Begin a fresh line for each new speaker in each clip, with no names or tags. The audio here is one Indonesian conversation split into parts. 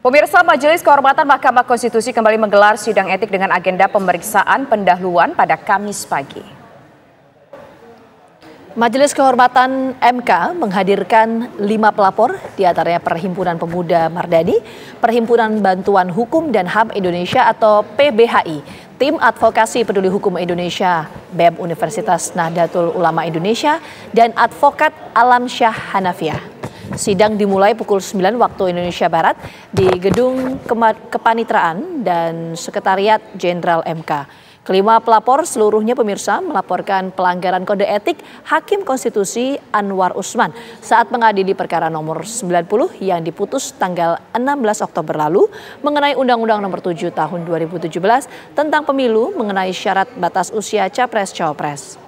Pemirsa, Majelis Kehormatan Mahkamah Konstitusi kembali menggelar sidang etik dengan agenda pemeriksaan pendahuluan pada Kamis pagi.
Majelis Kehormatan MK menghadirkan 5 pelapor, diantaranya Perhimpunan Pemuda Mardani, Perhimpunan Bantuan Hukum dan HAM Indonesia atau PBHI, Tim Advokasi Peduli Hukum Indonesia, BEM Universitas Nahdlatul Ulama Indonesia, dan Advokat Alam Syah Hanafiah. Sidang dimulai pukul 9 waktu Indonesia Barat di Gedung Kepanitraan dan Sekretariat Jenderal MK. Kelima pelapor seluruhnya pemirsa melaporkan pelanggaran kode etik Hakim Konstitusi Anwar Usman saat mengadili perkara nomor 90 yang diputus tanggal 16 Oktober lalu mengenai Undang-Undang nomor 7 tahun 2017 tentang pemilu mengenai syarat batas usia Capres-Cawapres.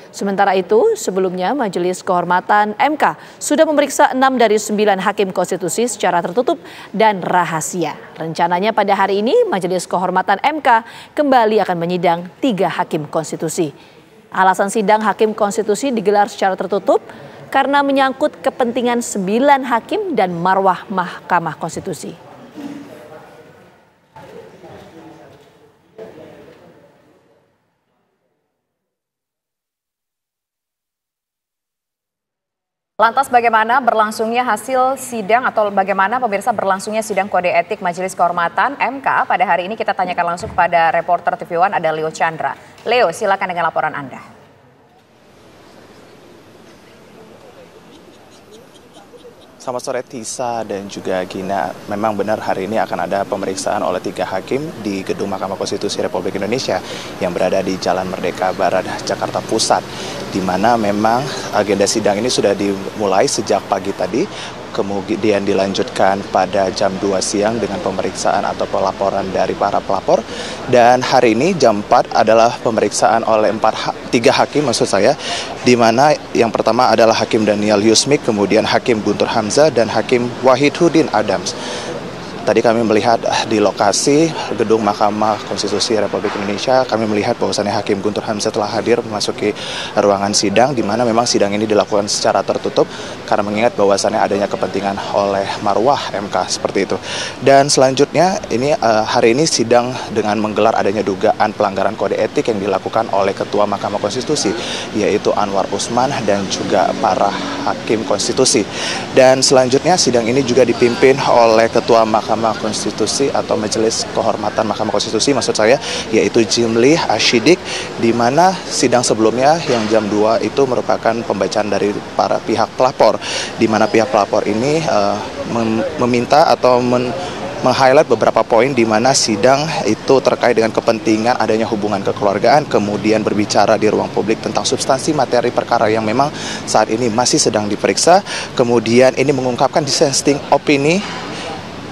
Sementara itu, sebelumnya Majelis Kehormatan MK sudah memeriksa 6 dari 9 hakim konstitusi secara tertutup dan rahasia. Rencananya pada hari ini Majelis Kehormatan MK kembali akan menyidang 3 hakim konstitusi. Alasan sidang hakim konstitusi digelar secara tertutup karena menyangkut kepentingan 9 hakim dan marwah Mahkamah Konstitusi.
Lantas bagaimana berlangsungnya hasil sidang atau bagaimana pemirsa berlangsungnya sidang kode etik Majelis Kehormatan MK pada hari ini kita tanyakan langsung kepada reporter TV One ada Leo Chandra. Leo, silakan dengan laporan Anda.
Selamat sore Tisa dan juga Gina. Memang benar hari ini akan ada pemeriksaan oleh 3 hakim di Gedung Mahkamah Konstitusi Republik Indonesia yang berada di Jalan Merdeka Barat, Jakarta Pusat. Di mana memang agenda sidang ini sudah dimulai sejak pagi tadi, kemudian dilanjutkan pada jam 2 siang dengan pemeriksaan atau pelaporan dari para pelapor. Dan hari ini jam 4 adalah pemeriksaan oleh 3 hakim maksud saya, di mana yang pertama adalah Hakim Daniel Yusmik, kemudian Hakim Guntur Hamzah, dan Hakim Wahidudin Adams. Tadi kami melihat di lokasi Gedung Mahkamah Konstitusi Republik Indonesia, kami melihat bahwasannya Hakim Guntur Hamzah telah hadir memasuki ruangan sidang, di mana memang sidang ini dilakukan secara tertutup karena mengingat bahwasannya adanya kepentingan oleh marwah MK seperti itu. Dan selanjutnya ini hari ini sidang dengan menggelar adanya dugaan pelanggaran kode etik yang dilakukan oleh Ketua Mahkamah Konstitusi, yaitu Anwar Usman dan juga para Hakim Konstitusi. Dan selanjutnya sidang ini juga dipimpin oleh Ketua Mahkamah Konstitusi atau Majelis Kehormatan Mahkamah Konstitusi maksud saya, yaitu Jimli Ashidik, di mana sidang sebelumnya yang jam 2 itu merupakan pembacaan dari para pihak pelapor, di mana pihak pelapor ini meminta atau meng-highlight beberapa poin di mana sidang itu terkait dengan kepentingan adanya hubungan kekeluargaan, kemudian berbicara di ruang publik tentang substansi materi perkara yang memang saat ini masih sedang diperiksa, kemudian ini mengungkapkan dissenting opini,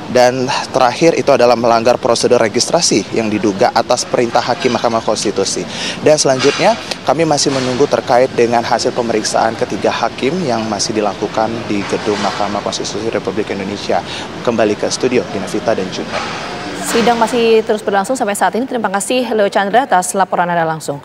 dan terakhir itu adalah melanggar prosedur registrasi yang diduga atas perintah Hakim Mahkamah Konstitusi. Dan selanjutnya kami masih menunggu terkait dengan hasil pemeriksaan ketiga hakim yang masih dilakukan di Gedung Mahkamah Konstitusi Republik Indonesia. Kembali ke studio, Dinavita dan Juna.
Sidang masih terus berlangsung sampai saat ini. Terima kasih Leo Chandra atas laporan Anda langsung.